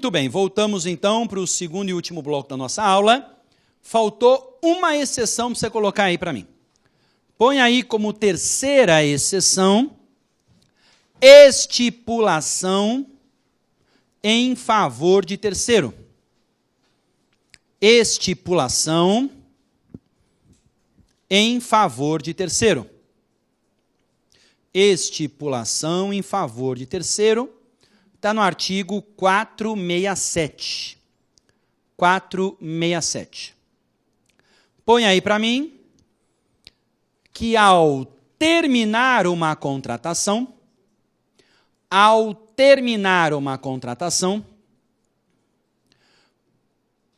Muito bem, voltamos então para o segundo e último bloco da nossa aula. Faltou uma exceção para você colocar aí para mim. Põe aí como terceira exceção, estipulação em favor de terceiro. Estipulação em favor de terceiro. Estipulação em favor de terceiro. Está no artigo 467. 467. Põe aí para mim que ao terminar uma contratação,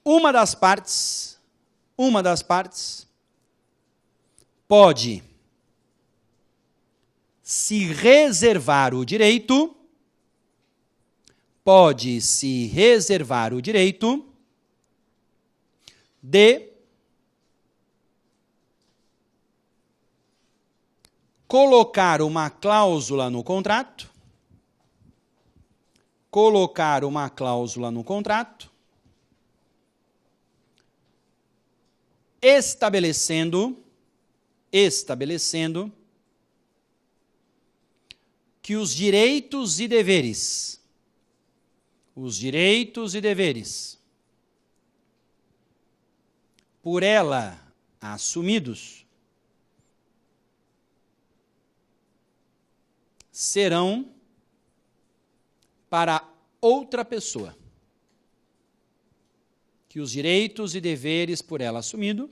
uma das partes pode se reservar o direito de colocar uma cláusula no contrato, estabelecendo que os direitos e deveres por ela assumidos serão para outra pessoa. Que os direitos e deveres por ela assumidos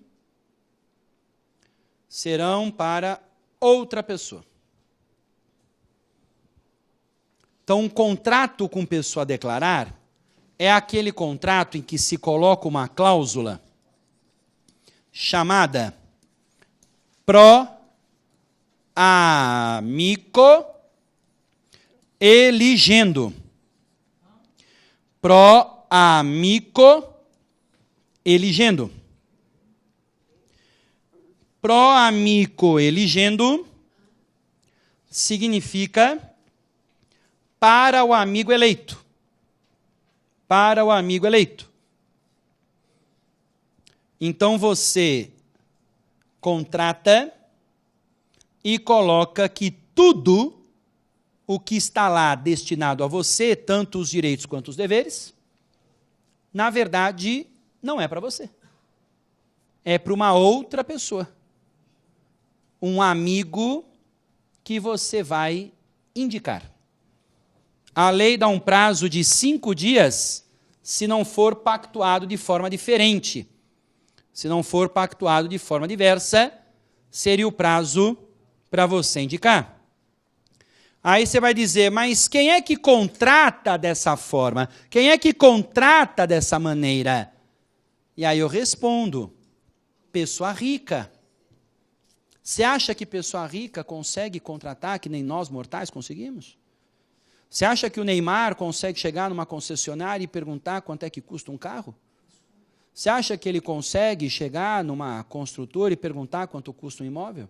serão para outra pessoa. Então, um contrato com pessoa a declarar é aquele contrato em que se coloca uma cláusula chamada pro amico eligendo. Pro amico eligendo. Pro amico eligendo significa para o amigo eleito. Para o amigo eleito. Então você contrata e coloca que tudo o que está lá destinado a você, tanto os direitos quanto os deveres, na verdade, não é para você. É para uma outra pessoa. Um amigo que você vai indicar. A lei dá um prazo de 5 dias se não for pactuado de forma diferente. Se não for pactuado de forma diversa, seria o prazo para você indicar. Aí você vai dizer, mas quem é que contrata dessa forma? Quem é que contrata dessa maneira? E aí eu respondo, pessoa rica. Você acha que pessoa rica consegue contratar que nem nós mortais conseguimos? Você acha que o Neymar consegue chegar numa concessionária e perguntar quanto é que custa um carro? Você acha que ele consegue chegar numa construtora e perguntar quanto custa um imóvel?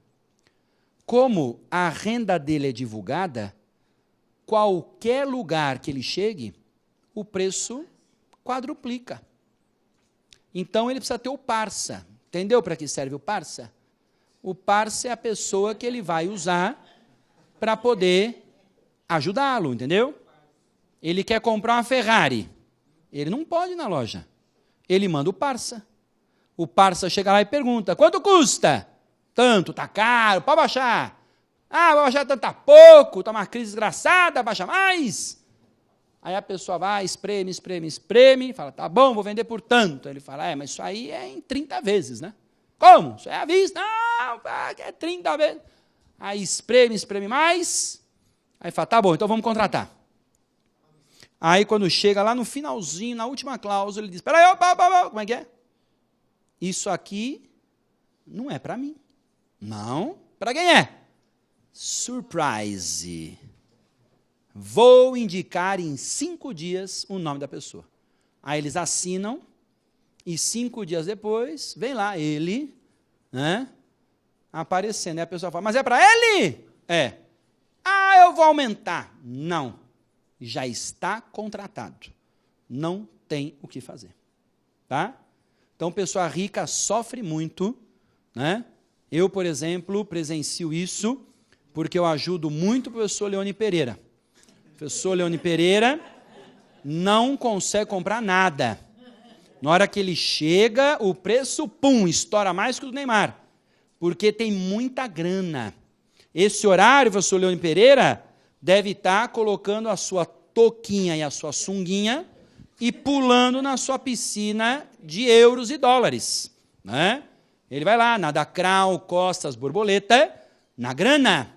Como a renda dele é divulgada, qualquer lugar que ele chegue, o preço quadruplica. Então ele precisa ter o parça. Entendeu para que serve o parça? O parça é a pessoa que ele vai usar para poder ajudá-lo, entendeu? Ele quer comprar uma Ferrari. Ele não pode ir na loja. Ele manda o parça. O parça chega lá e pergunta, quanto custa? Tanto, tá caro, pode baixar. Ah, vai baixar tanto, tá pouco, está uma crise desgraçada, baixa mais. Aí a pessoa vai, espreme, fala, tá bom, vou vender por tanto. Ele fala, mas isso aí é em 30 vezes, né? Como? Isso é à vista? Não, é 30 vezes. Aí espreme mais. Aí fala, tá bom, então vamos contratar. Aí quando chega lá no finalzinho, na última cláusula, ele diz, peraí, opa, como é que é? Isso aqui não é para mim. Não, para quem é? Surprise. Vou indicar em 5 dias o nome da pessoa. Aí eles assinam, e 5 dias depois, vem lá ele, né, aparecendo. Aí a pessoa fala, mas é para ele? É. Ah, eu vou aumentar. Não, já está contratado. não tem o que fazer. Tá? Então, pessoa rica sofre muito, né? Eu, por exemplo, presencio isso porque eu ajudo muito o professor Leone Pereira. O professor Leone Pereira não consegue comprar nada. Na hora que ele chega, o preço, pum, estoura mais que o do Neymar, porque tem muita grana. Esse horário, o professor Leone Pereira deve estar colocando a sua touquinha e a sua sunguinha e pulando na sua piscina de euros e dólares. Né? Ele vai lá, nada crawl, costas, borboleta, na grana.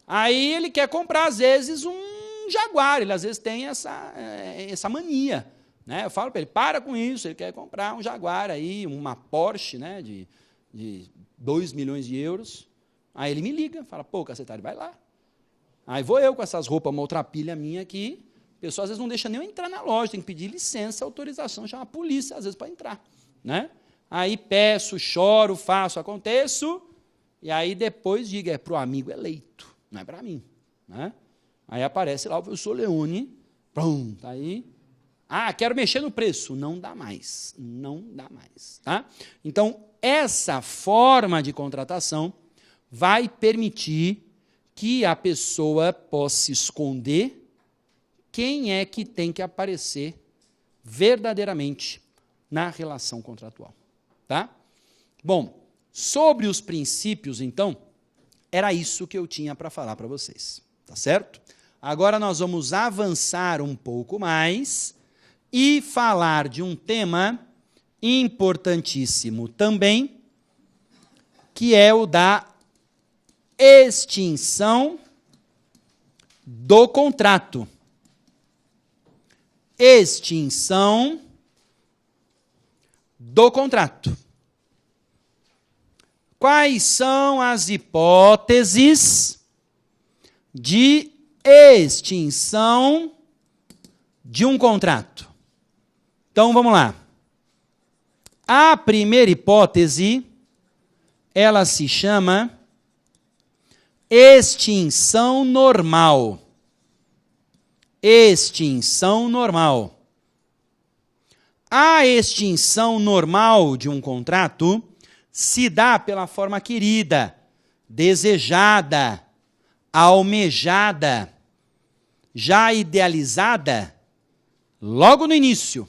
Aí ele quer comprar, às vezes, um Jaguar. Ele, às vezes, tem essa mania. Né? Eu falo para ele, para com isso, ele quer comprar um Jaguar, aí, uma Porsche, né, de 2 milhões de euros. Aí ele me liga, fala, pô, cacetário, vai lá. Aí vou eu com essas roupas, uma outra pilha minha aqui, a pessoa às vezes não deixa nem eu entrar na loja, tem que pedir licença, autorização, chama a polícia, às vezes, para entrar. Né? Aí peço, choro, faço, aconteço, e aí depois digo, é para o amigo eleito, não é para mim. Né? Aí aparece lá o professor Leone, pronto, aí... Ah, quero mexer no preço. Não dá mais. Não dá mais. Tá? Então, essa forma de contratação vai permitir que a pessoa possa esconder quem é que tem que aparecer verdadeiramente na relação contratual. Tá? Bom, sobre os princípios, então, era isso que eu tinha para falar para vocês. Tá certo? Agora nós vamos avançar um pouco mais e falar de um tema importantíssimo também, que é o da extinção do contrato. Extinção do contrato. Quais são as hipóteses de extinção de um contrato? Então, vamos lá. A primeira hipótese, ela se chama extinção normal. Extinção normal. A extinção normal de um contrato se dá pela forma querida, desejada, almejada, já idealizada, logo no início.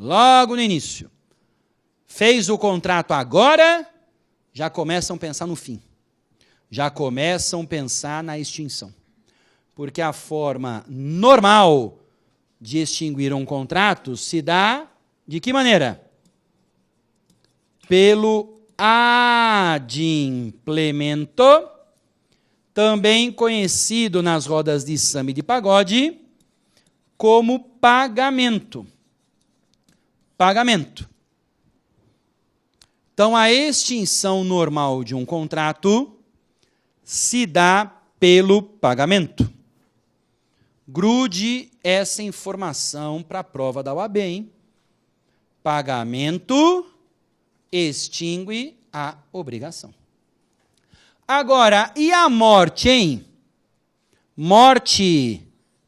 Logo no início. Fez o contrato agora, já começam a pensar no fim. Já começam a pensar na extinção. Porque a forma normal de extinguir um contrato se dá de que maneira? Pelo adimplemento, também conhecido nas rodas de samba e de pagode como pagamento. Pagamento. Então, a extinção normal de um contrato se dá pelo pagamento. Grude essa informação para a prova da OAB, hein? Pagamento extingue a obrigação. Agora, e a morte, hein? Morte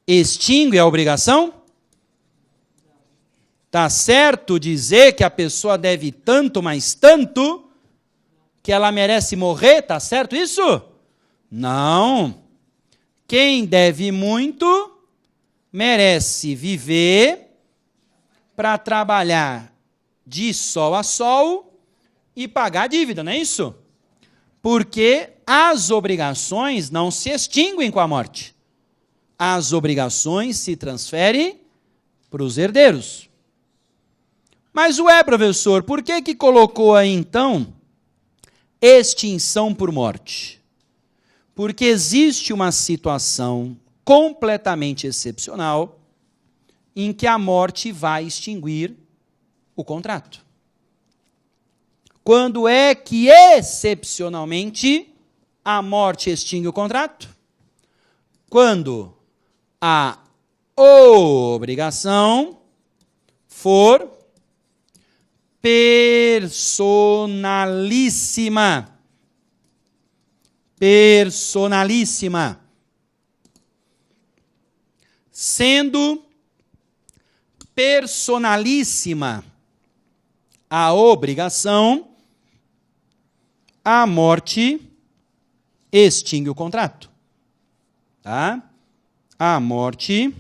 extingue a obrigação? Tá certo dizer que a pessoa deve tanto, mais tanto, que ela merece morrer? Tá certo isso? Não. Quem deve muito, merece viver para trabalhar de sol a sol e pagar a dívida, não é isso? Porque as obrigações não se extinguem com a morte. As obrigações se transferem para os herdeiros. Mas, professor, por que colocou aí, então, extinção por morte? Porque existe uma situação completamente excepcional em que a morte vai extinguir o contrato. Quando é que, excepcionalmente, a morte extingue o contrato? Quando a obrigação for personalíssima. Personalíssima. Sendo personalíssima a obrigação, a morte extingue o contrato. Tá? A morte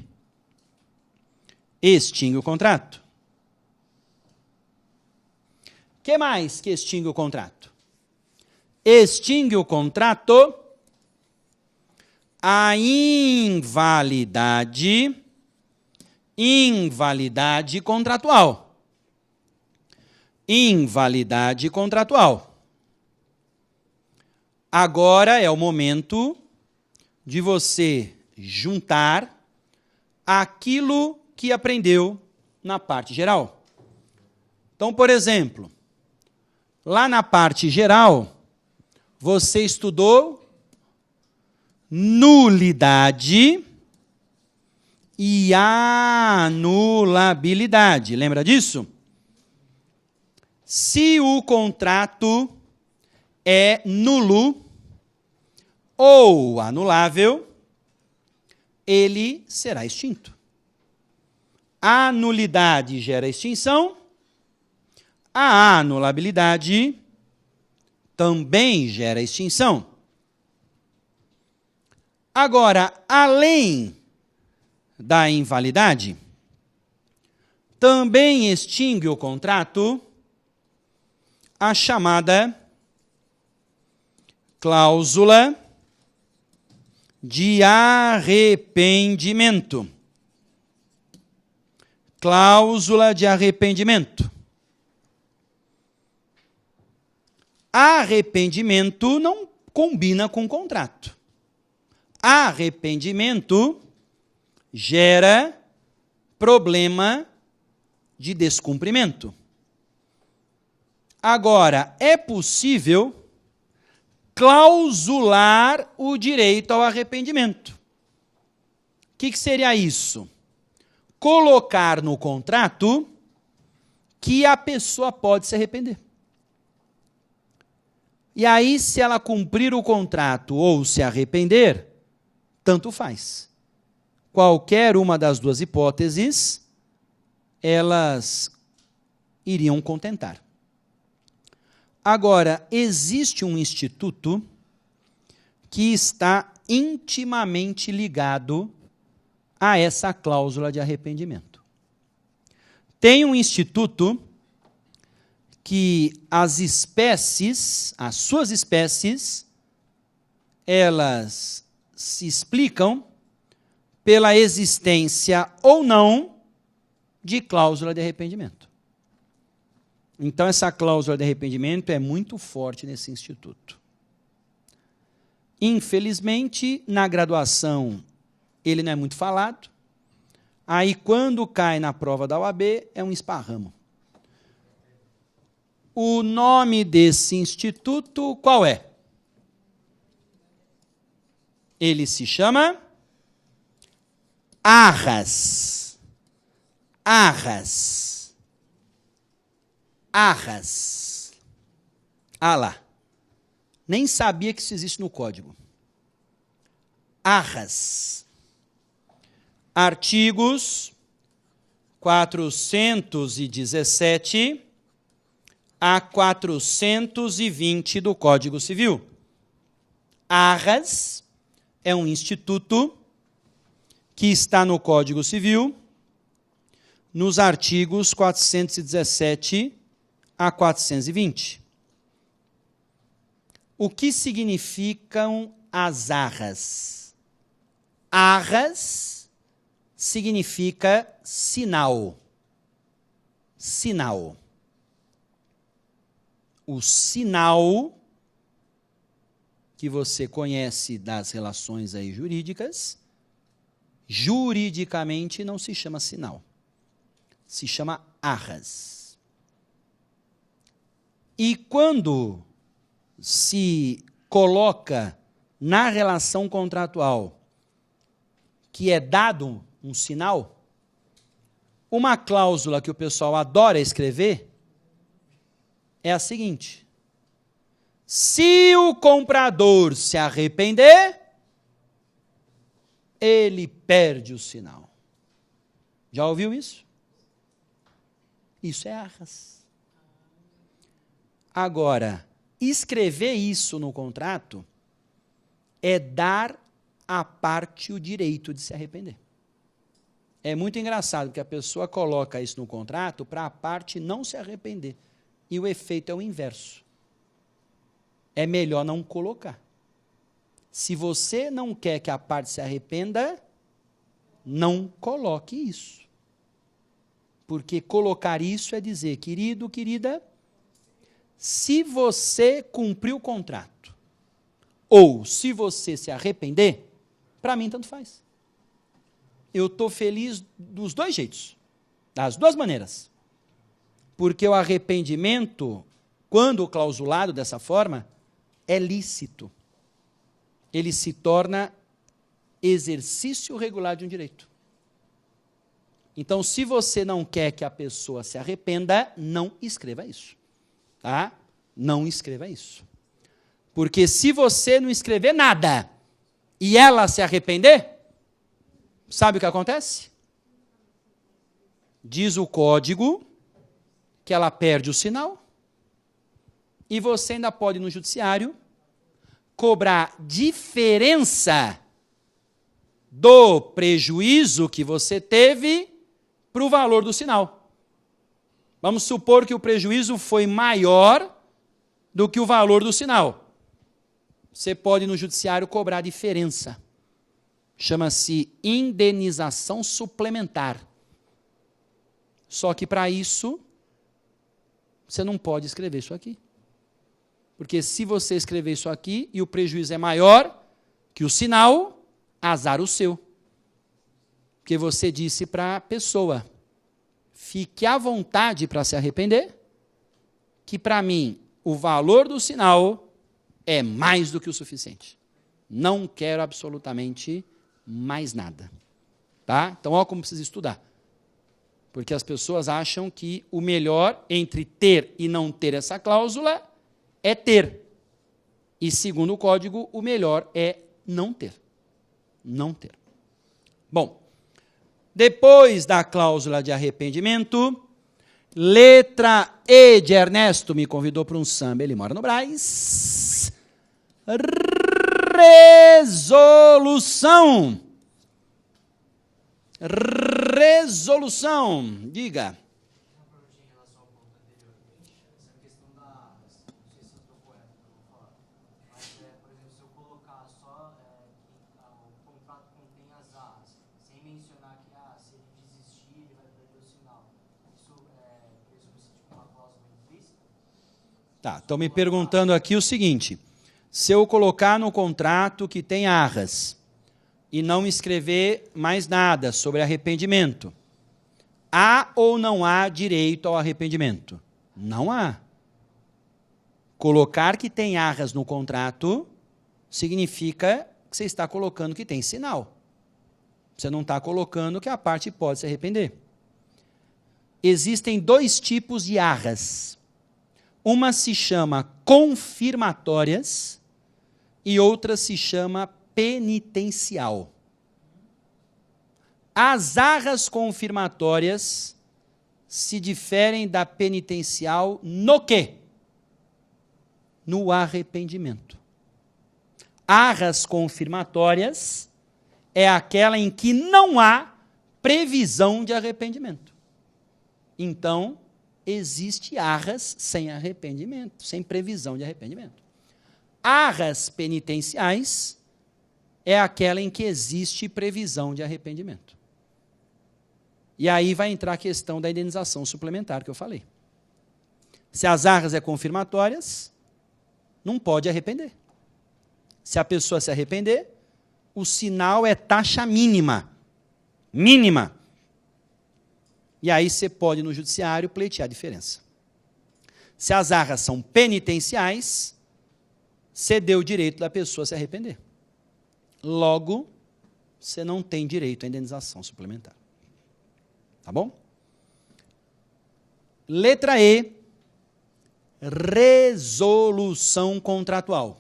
extingue o contrato. O que mais que extingue o contrato? Extingue o contrato a invalidade contratual. Invalidade contratual. Agora é o momento de você juntar aquilo que aprendeu na parte geral. Então, por exemplo, lá na parte geral, você estudou nulidade e anulabilidade. Lembra disso? Se o contrato é nulo ou anulável, ele será extinto. A nulidade gera extinção, a anulabilidade também gera extinção. Agora, além da invalidade, também extingue o contrato a chamada cláusula de arrependimento. Cláusula de arrependimento. Arrependimento não combina com contrato. Arrependimento gera problema de descumprimento. Agora, é possível clausular o direito ao arrependimento. O que seria isso? Colocar no contrato que a pessoa pode se arrepender. E aí, se ela cumprir o contrato ou se arrepender, tanto faz. Qualquer uma das duas hipóteses, elas iriam contentar. Agora, existe um instituto que está intimamente ligado a essa cláusula de arrependimento. Tem um instituto que as espécies, as suas espécies, elas se explicam pela existência ou não de cláusula de arrependimento. Então, essa cláusula de arrependimento é muito forte nesse instituto. Infelizmente, na graduação, ele não é muito falado. Aí, quando cai na prova da OAB, é um esparramo. O nome desse instituto, qual é? Ele se chama Arras. Arras. Arras. Ah lá. Nem sabia que isso existe no código. Arras. Artigos 417 a 420 do Código Civil. Arras é um instituto que está no Código Civil, nos artigos 417 a 420. O que significam as arras? Arras significa sinal. Sinal. O sinal que você conhece das relações aí jurídicas, juridicamente não se chama sinal. Se chama arras. E quando se coloca na relação contratual que é dado um sinal, uma cláusula que o pessoal adora escrever é a seguinte: se o comprador se arrepender, ele perde o sinal. Já ouviu isso? Isso é arras. Agora, escrever isso no contrato é dar à parte o direito de se arrepender. É muito engraçado, porque a pessoa coloca isso no contrato para a parte não se arrepender. E o efeito é o inverso. É melhor não colocar. Se você não quer que a parte se arrependa, não coloque isso. Porque colocar isso é dizer, querido, querida, se você cumprir o contrato, ou se você se arrepender, para mim tanto faz. Eu estou feliz dos dois jeitos, das duas maneiras. Porque o arrependimento, quando clausulado dessa forma, é lícito. Ele se torna exercício regular de um direito. Então, se você não quer que a pessoa se arrependa, não escreva isso. Tá? Não escreva isso. Porque se você não escrever nada e ela se arrepender, sabe o que acontece? Diz o código que ela perde o sinal e você ainda pode, no judiciário, cobrar diferença do prejuízo que você teve para o valor do sinal. Vamos supor que o prejuízo foi maior do que o valor do sinal. Você pode, no judiciário, cobrar a diferença. Chama-se indenização suplementar. Só que, para isso, você não pode escrever isso aqui. Porque se você escrever isso aqui e o prejuízo é maior que o sinal, azar o seu. Porque você disse para a pessoa, fique à vontade para se arrepender, que para mim o valor do sinal é mais do que o suficiente. Não quero absolutamente mais nada. Tá? Então, olha como precisa estudar. Porque as pessoas acham que o melhor entre ter e não ter essa cláusula é ter. E, segundo o código, o melhor é não ter. Não ter. Bom, depois da cláusula de arrependimento, letra E de Ernesto me convidou para um samba, ele mora no Brás. Resolução. Resolução. Diga. Tá, estão me perguntando aqui o seguinte, se eu colocar no contrato que tem arras e não escrever mais nada sobre arrependimento, há ou não há direito ao arrependimento? Não há. Colocar que tem arras no contrato significa que você está colocando que tem sinal. Você não está colocando que a parte pode se arrepender. Existem dois tipos de arras. Uma se chama confirmatórias e outra se chama penitencial. As arras confirmatórias se diferem da penitencial no quê? No arrependimento. Arras confirmatórias é aquela em que não há previsão de arrependimento. Então, existe arras sem arrependimento, sem previsão de arrependimento. Arras penitenciais é aquela em que existe previsão de arrependimento. E aí vai entrar a questão da indenização suplementar que eu falei. Se as arras é confirmatórias, não pode arrepender. Se a pessoa se arrepender, o sinal é taxa mínima. Mínima. E aí você pode, no judiciário, pleitear a diferença. Se as arras são penitenciais, você deu o direito da pessoa se arrepender. Logo, você não tem direito à indenização suplementar. Tá bom? Letra E, resolução contratual.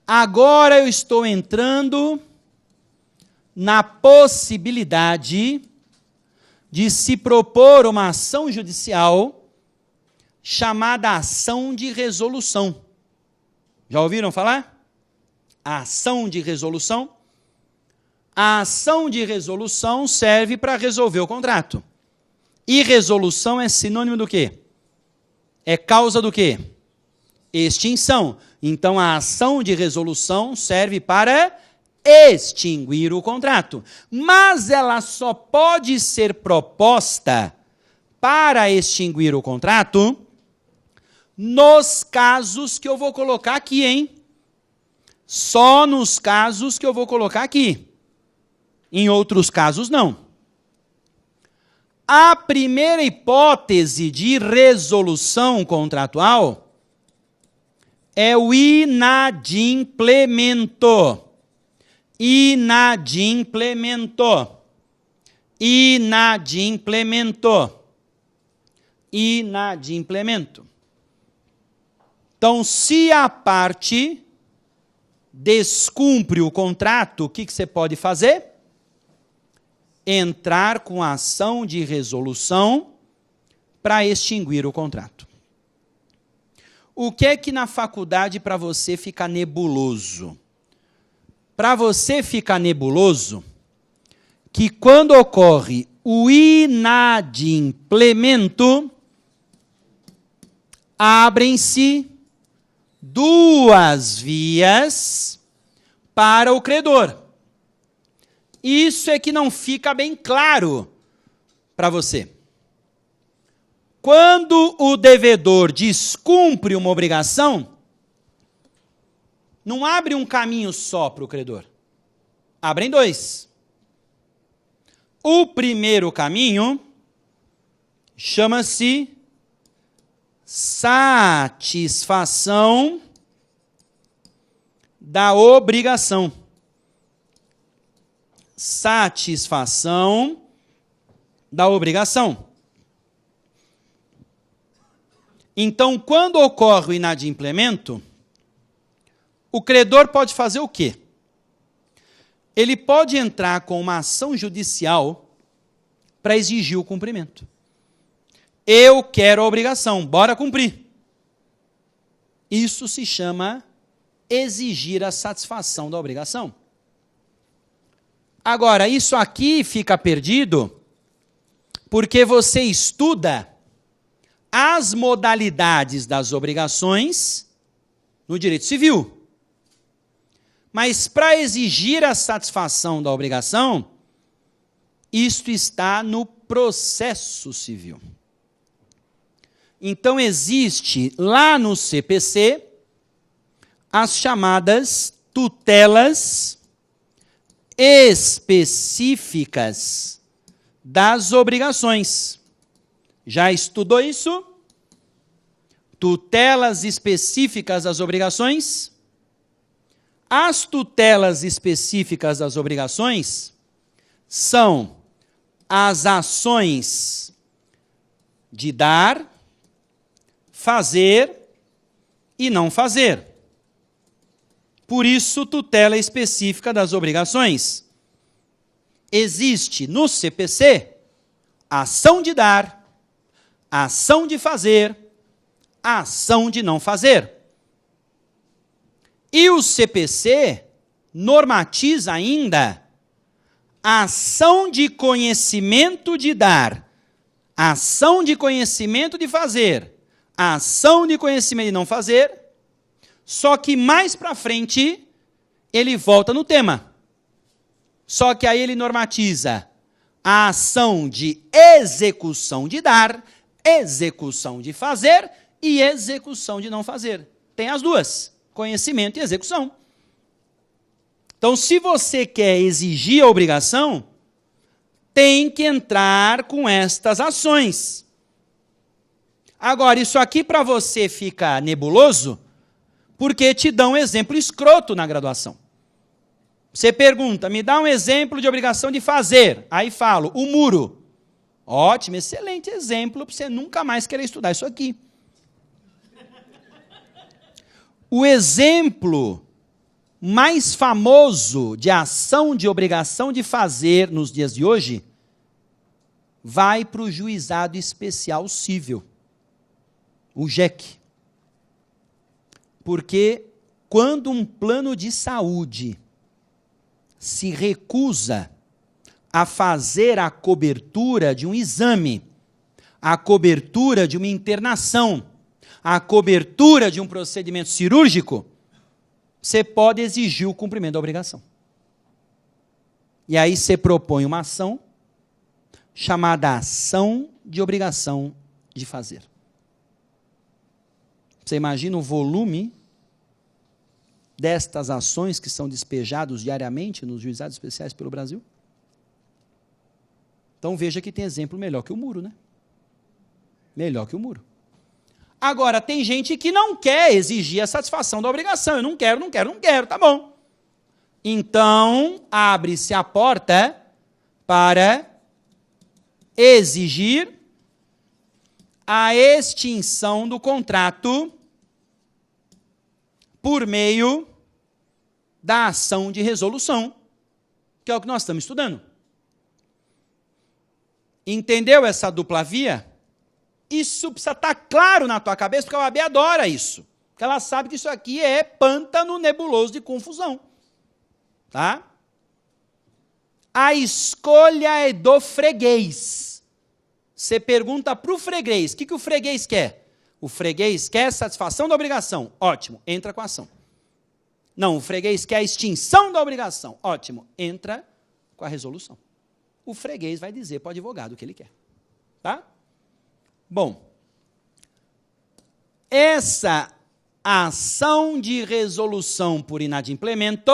Agora eu estou entrando na possibilidade de se propor uma ação judicial chamada ação de resolução. Já ouviram falar? A ação de resolução? A ação de resolução serve para resolver o contrato. E resolução é sinônimo do quê? É causa do quê? Extinção. Então, a ação de resolução serve para extinguir o contrato. Mas ela só pode ser proposta para extinguir o contrato nos casos que eu vou colocar aqui, hein? Só nos casos que eu vou colocar aqui. Em outros casos, não. A primeira hipótese de resolução contratual é o inadimplemento. Inadimplemento. Inadimplemento. Inadimplemento. Então, se a parte descumpre o contrato, o que você pode fazer? Entrar com a ação de resolução para extinguir o contrato. O que é que na faculdade para você fica nebuloso? Para você ficar nebuloso, que quando ocorre o inadimplemento, abrem-se duas vias para o credor. Isso é que não fica bem claro para você. Quando o devedor descumpre uma obrigação, não abre um caminho só para o credor. Abrem dois. O primeiro caminho chama-se satisfação da obrigação. Satisfação da obrigação. Então, quando ocorre o inadimplemento, o credor pode fazer o quê? Ele pode entrar com uma ação judicial para exigir o cumprimento. Eu quero a obrigação, bora cumprir. Isso se chama exigir a satisfação da obrigação. Agora, isso aqui fica perdido porque você estuda as modalidades das obrigações no direito civil. Mas para exigir a satisfação da obrigação, isto está no processo civil. Então, existe lá no CPC as chamadas tutelas específicas das obrigações. Já estudou isso? Tutelas específicas das obrigações? As tutelas específicas das obrigações são as ações de dar, fazer e não fazer. Por isso, tutela específica das obrigações. Existe no CPC a ação de dar, a ação de fazer, a ação de não fazer. E o CPC normatiza ainda a ação de conhecimento de dar, a ação de conhecimento de fazer, a ação de conhecimento de não fazer, só que mais para frente ele volta no tema. Só que aí ele normatiza a ação de execução de dar, execução de fazer e execução de não fazer. Tem as duas, conhecimento e execução. Então, se você quer exigir a obrigação, tem que entrar com estas ações. Agora, isso aqui para você fica nebuloso, porque te dão um exemplo escroto na graduação. Você pergunta, me dá um exemplo de obrigação de fazer. Aí falo, o muro. Ótimo, excelente exemplo para você nunca mais querer estudar isso aqui. O exemplo mais famoso de ação de obrigação de fazer nos dias de hoje vai para o Juizado Especial Cível, o JEC. Porque quando um plano de saúde se recusa a fazer a cobertura de um exame, a cobertura de uma internação, a cobertura de um procedimento cirúrgico, você pode exigir o cumprimento da obrigação. E aí você propõe uma ação chamada ação de obrigação de fazer. Você imagina o volume destas ações que são despejados diariamente nos juizados especiais pelo Brasil? Então veja que tem exemplo melhor que o muro, né? Melhor que o muro. Agora, tem gente que não quer exigir a satisfação da obrigação. Eu não quero, tá bom. Então, abre-se a porta para exigir a extinção do contrato por meio da ação de resolução, que é o que nós estamos estudando. Entendeu essa dupla via? Isso precisa estar claro na tua cabeça, porque a OAB adora isso. Porque ela sabe que isso aqui é pântano nebuloso de confusão. Tá? A escolha é do freguês. Você pergunta para o freguês, o que o freguês quer? O freguês quer satisfação da obrigação. Ótimo, entra com a ação. Não, o freguês quer a extinção da obrigação. Ótimo, entra com a resolução. O freguês vai dizer para o advogado o que ele quer. Tá? Bom, essa ação de resolução por inadimplemento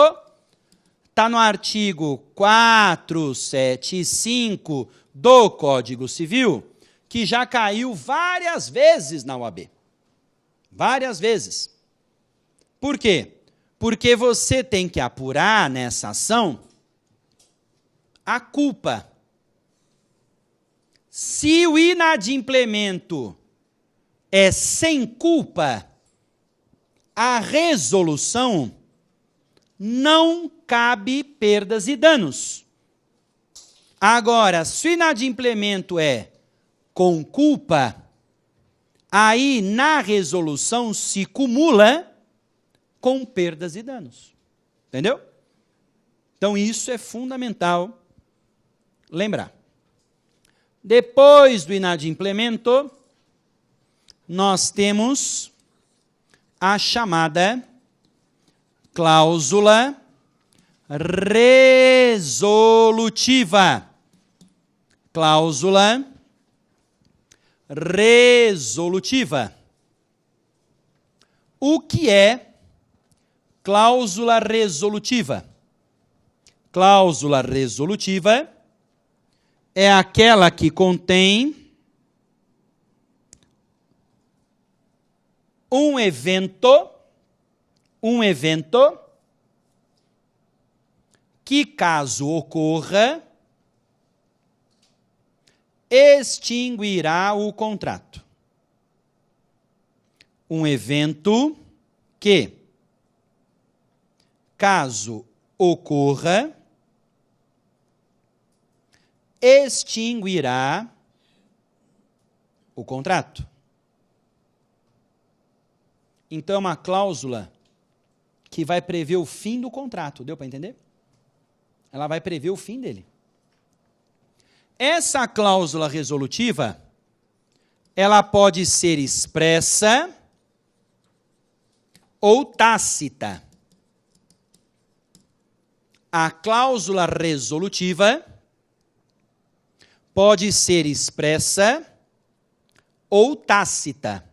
está no artigo 475 do Código Civil, que já caiu várias vezes na OAB. Várias vezes. Por quê? Porque você tem que apurar nessa ação a culpa. Se o inadimplemento é sem culpa, a resolução não cabe perdas e danos. Agora, se o inadimplemento é com culpa, aí na resolução se cumula com perdas e danos. Entendeu? Então isso é fundamental lembrar. Depois do inadimplemento, nós temos a chamada cláusula resolutiva. Cláusula resolutiva. O que é cláusula resolutiva? Cláusula resolutiva é aquela que contém um evento que, caso ocorra, extinguirá o contrato. Um evento que, caso ocorra, extinguirá o contrato. Então, é uma cláusula que vai prever o fim do contrato. Deu para entender? Ela vai prever o fim dele. Essa cláusula resolutiva, ela pode ser expressa ou tácita. A cláusula resolutiva pode ser expressa ou tácita.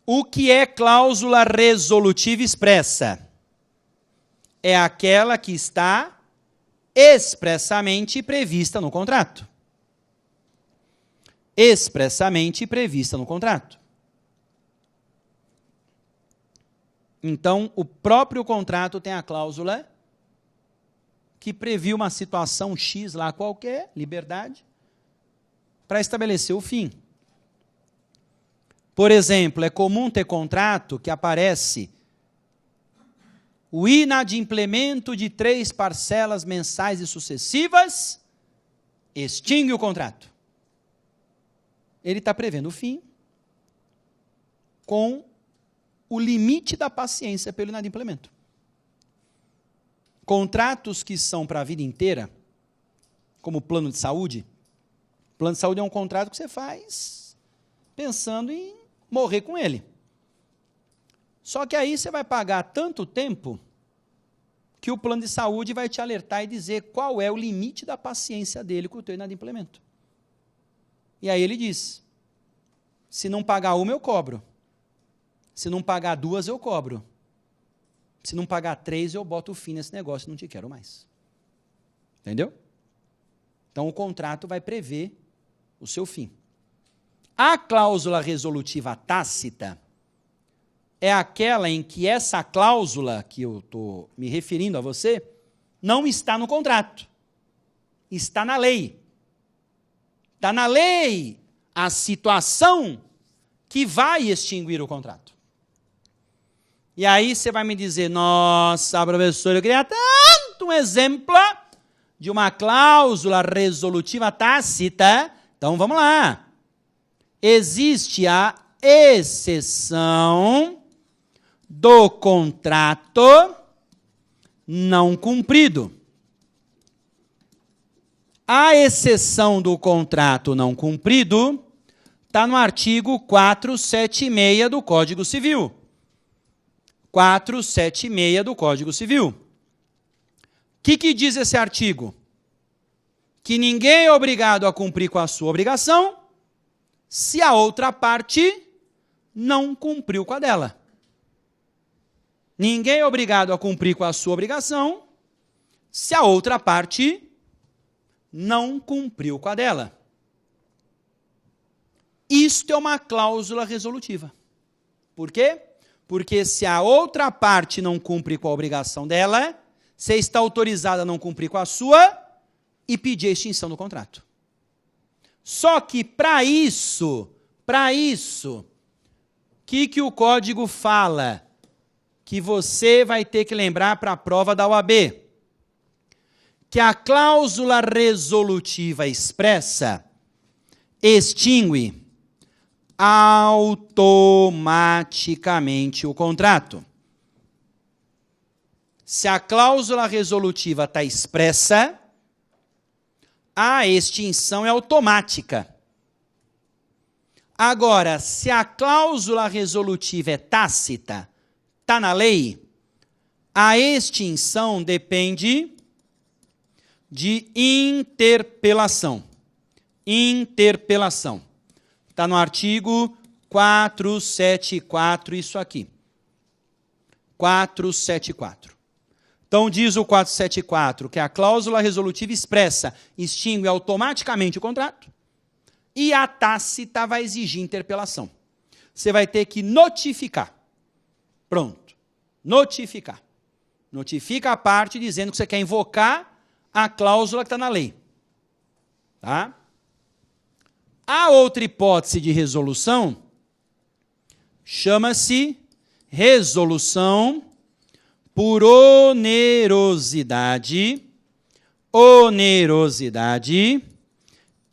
O que é cláusula resolutiva expressa? É aquela que está expressamente prevista no contrato. Expressamente prevista no contrato. Então, o próprio contrato tem a cláusula que previu uma situação X lá qualquer, liberdade, para estabelecer o fim. Por exemplo, é comum ter contrato que aparece o inadimplemento de 3 parcelas mensais e sucessivas extingue o contrato. Ele está prevendo o fim com o limite da paciência pelo inadimplemento. Contratos que são para a vida inteira, como plano de saúde. Plano de saúde é um contrato que você faz pensando em morrer com ele. Só que aí você vai pagar tanto tempo que o plano de saúde vai te alertar e dizer qual é o limite da paciência dele com o teu inadimplemento. E aí ele diz, se não pagar uma, eu cobro. Se não pagar duas, eu cobro. Se não pagar três, eu boto o fim nesse negócio e não te quero mais. Entendeu? Então, o contrato vai prever o seu fim. A cláusula resolutiva tácita é aquela em que essa cláusula, que eu estou me referindo a você, não está no contrato. Está na lei. Está na lei a situação que vai extinguir o contrato. E aí você vai me dizer, nossa, professor, eu queria tanto um exemplo de uma cláusula resolutiva tácita. Então, vamos lá. Existe a exceção do contrato não cumprido. A exceção do contrato não cumprido está no artigo 476 do Código Civil. 476 do Código Civil. O que diz esse artigo? Que ninguém é obrigado a cumprir com a sua obrigação se a outra parte não cumpriu com a dela. Ninguém é obrigado a cumprir com a sua obrigação se a outra parte não cumpriu com a dela. Isto é uma cláusula resolutiva. Por quê? Porque se a outra parte não cumpre com a obrigação dela, você está autorizado a não cumprir com a sua e pedir a extinção do contrato. Só que para isso, o que o código fala? Que você vai ter que lembrar para a prova da OAB. Que a cláusula resolutiva expressa extingue automaticamente o contrato. Se a cláusula resolutiva está expressa, a extinção é automática. Agora, se a cláusula resolutiva é tácita, está na lei, a extinção depende de interpelação. Interpelação. Está no artigo 474, isso aqui. 474. Então, diz o 474 que a cláusula resolutiva expressa extingue automaticamente o contrato e a tácita vai exigir interpelação. Você vai ter que notificar. Pronto. Notificar. Notifica a parte dizendo que você quer invocar a cláusula que está na lei. Tá? A outra hipótese de resolução chama-se resolução por onerosidade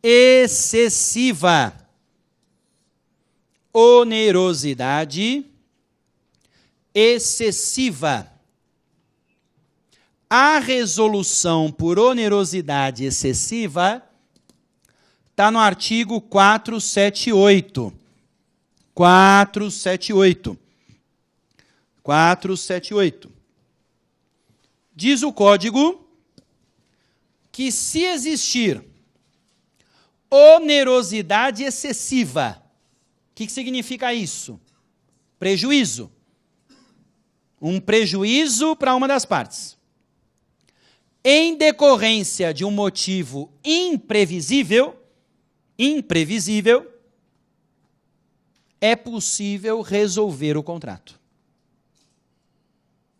excessiva. Onerosidade excessiva. A resolução por onerosidade excessiva está no artigo 478. 478. 478. Diz o código que se existir onerosidade excessiva, o que significa isso? Prejuízo. Um prejuízo para uma das partes. Em decorrência de um motivo imprevisível, é possível resolver o contrato.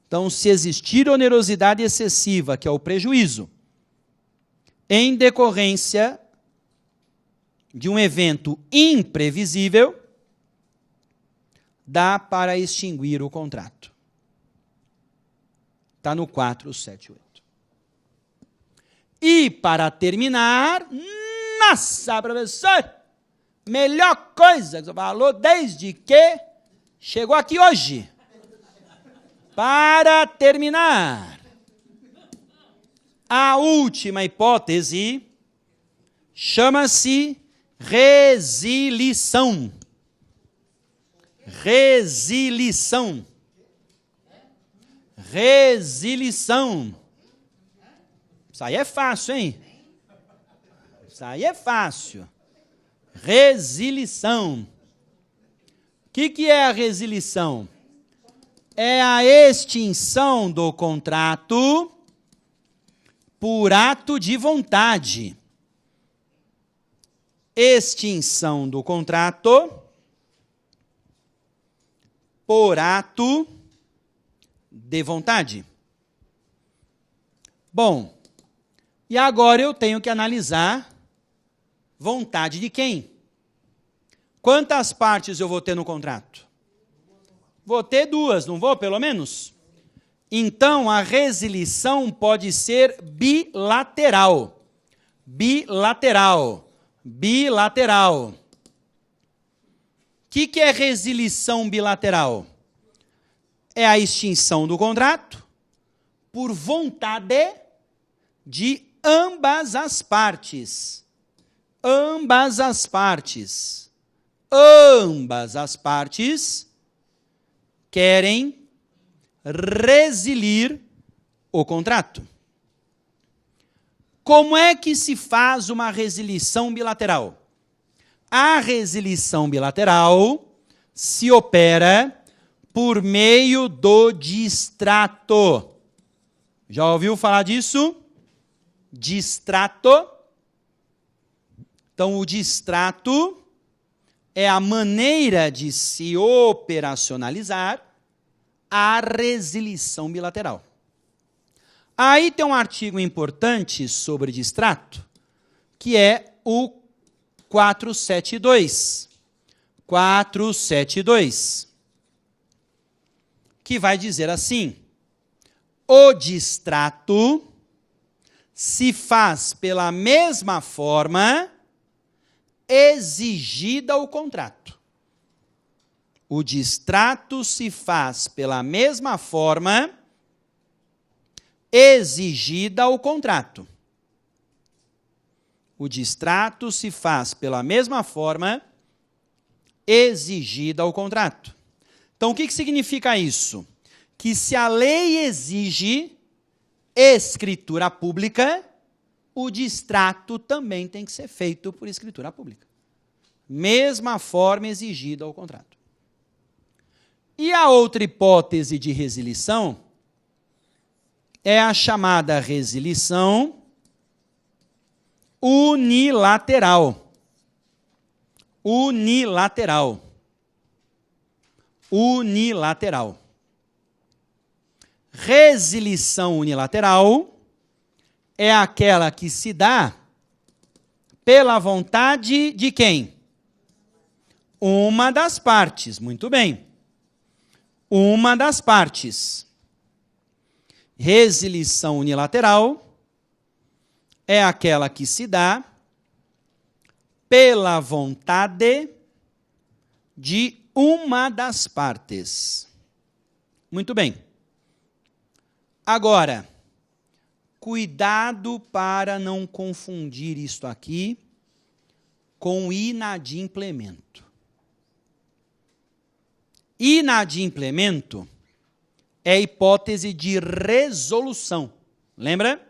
Então, se existir onerosidade excessiva, que é o prejuízo, em decorrência de um evento imprevisível, dá para extinguir o contrato. Está no 478. E para terminar, nossa, professor, melhor coisa que você falou desde que chegou aqui hoje. Para terminar, a última hipótese chama-se resilição. Resilição. Resilição. Isso aí é fácil, hein? Isso aí é fácil. Resilição. O que é a resilição? É a extinção do contrato por ato de vontade. Extinção do contrato por ato de vontade. Bom, e agora eu tenho que analisar vontade de quem? Quantas partes eu vou ter no contrato? Vou ter 2, não vou, pelo menos? Então, a resilição pode ser bilateral. Bilateral. Bilateral. O que é resilição bilateral? É a extinção do contrato por vontade de ambas as partes. Ambas as partes. Ambas as partes querem resilir o contrato. Como é que se faz uma resilição bilateral? A resilição bilateral se opera por meio do distrato. Já ouviu falar disso? Distrato. Então, o distrato é a maneira de se operacionalizar a resilição bilateral. Aí tem um artigo importante sobre distrato, que é o 472. 472. Que vai dizer assim: o distrato se faz pela mesma forma exigida ao contrato. O distrato se faz pela mesma forma exigida ao contrato. O distrato se faz pela mesma forma exigida ao contrato. Então, o que significa isso? Que se a lei exige escritura pública, o distrato também tem que ser feito por escritura pública. Mesma forma exigida ao contrato. E a outra hipótese de resilição é a chamada resilição unilateral. Unilateral. Unilateral. Resilição unilateral é aquela que se dá pela vontade de quem? Uma das partes. Muito bem. Uma das partes. Resilição unilateral é aquela que se dá pela vontade de uma das partes. Muito bem. Agora, cuidado para não confundir isto aqui com inadimplemento. Inadimplemento é a hipótese de resolução, lembra?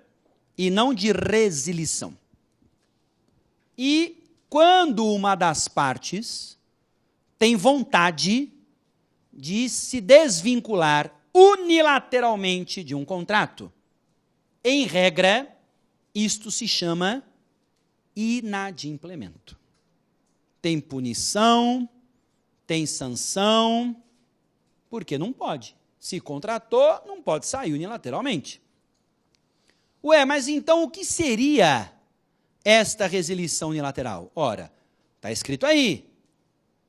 E não de resilição. E quando uma das partes tem vontade de se desvincular unilateralmente de um contrato, em regra, isto se chama inadimplemento. Tem punição, tem sanção, porque não pode. Se contratou, não pode sair unilateralmente. Ué, mas então o que seria esta resilição unilateral? Ora, está escrito aí,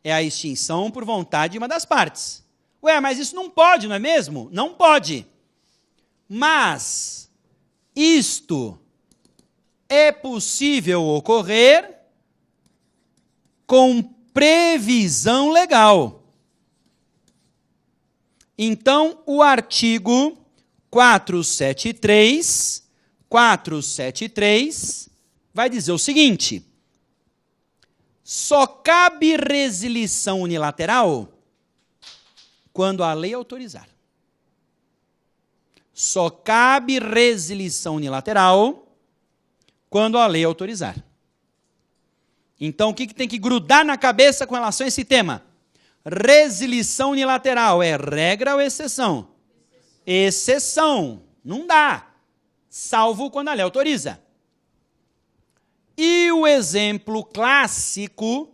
é a extinção por vontade de uma das partes. Ué, mas isso não pode, não é mesmo? Não pode. Mas isto é possível ocorrer com previsão legal. Então, o artigo 473 vai dizer o seguinte: só cabe resilição unilateral quando a lei autorizar. Só cabe resilição unilateral quando a lei autorizar. Então, o que tem que grudar na cabeça com relação a esse tema? Resilição unilateral é regra ou exceção? Exceção. Não dá. Salvo quando a lei autoriza. E o exemplo clássico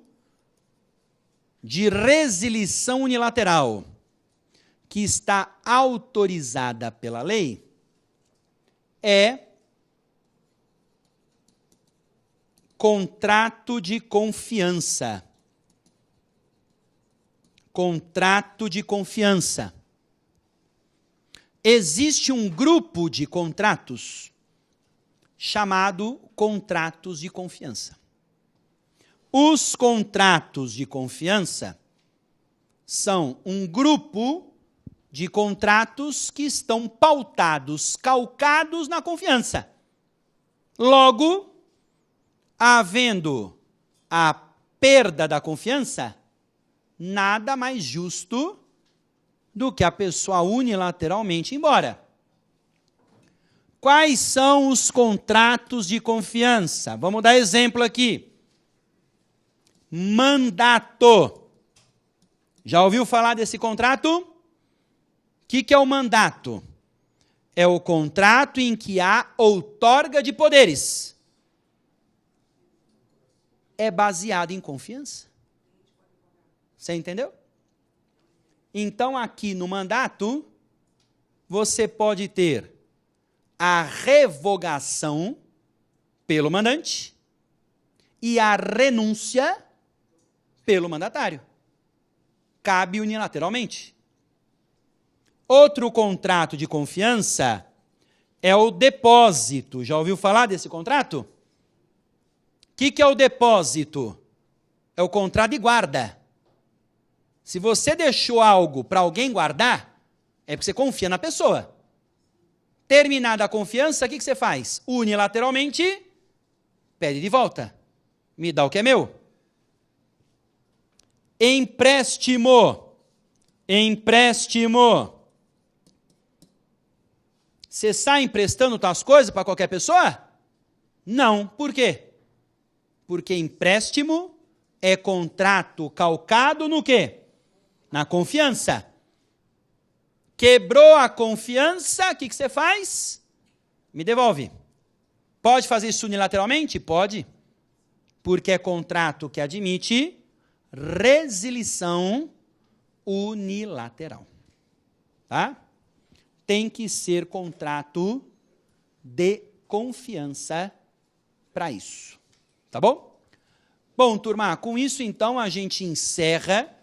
de resilição unilateral que está autorizada pela lei é contrato de confiança. Contrato de confiança. Existe um grupo de contratos chamado contratos de confiança. Os contratos de confiança são um grupo de contratos que estão pautados, calcados na confiança. Logo, havendo a perda da confiança, nada mais justo do que a pessoa unilateralmente ir embora. Quais são os contratos de confiança? Vamos dar exemplo aqui. Mandato. Já ouviu falar desse contrato? O que é o mandato? É o contrato em que há outorga de poderes. É baseado em confiança. Você entendeu? Então, aqui no mandato, você pode ter a revogação pelo mandante e a renúncia pelo mandatário. Cabe unilateralmente. Outro contrato de confiança é o depósito. Já ouviu falar desse contrato? O que é o depósito? É o contrato de guarda. Se você deixou algo para alguém guardar, é porque você confia na pessoa. Terminada a confiança, o que você faz? Unilateralmente, pede de volta. Me dá o que é meu. Empréstimo. Empréstimo. Você sai emprestando tuas coisas para qualquer pessoa? Não. Por quê? Porque empréstimo é contrato calcado no quê? Na confiança. Quebrou a confiança, o que você faz? Me devolve. Pode fazer isso unilateralmente? Pode. Porque é contrato que admite resilição unilateral. Tá? Tem que ser contrato de confiança para isso. Tá bom? Bom, turma, com isso, então, a gente encerra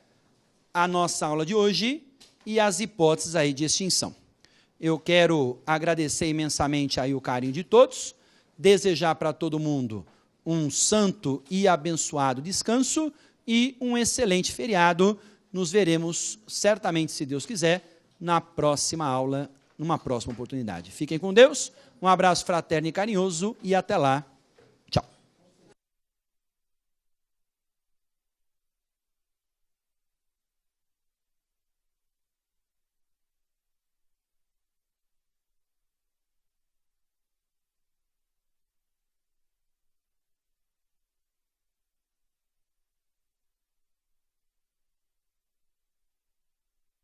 a nossa aula de hoje e as hipóteses aí de extinção. Eu quero agradecer imensamente aí o carinho de todos, desejar para todo mundo um santo e abençoado descanso e um excelente feriado. Nos veremos, certamente, se Deus quiser, na próxima aula, numa próxima oportunidade. Fiquem com Deus, um abraço fraterno e carinhoso e até lá.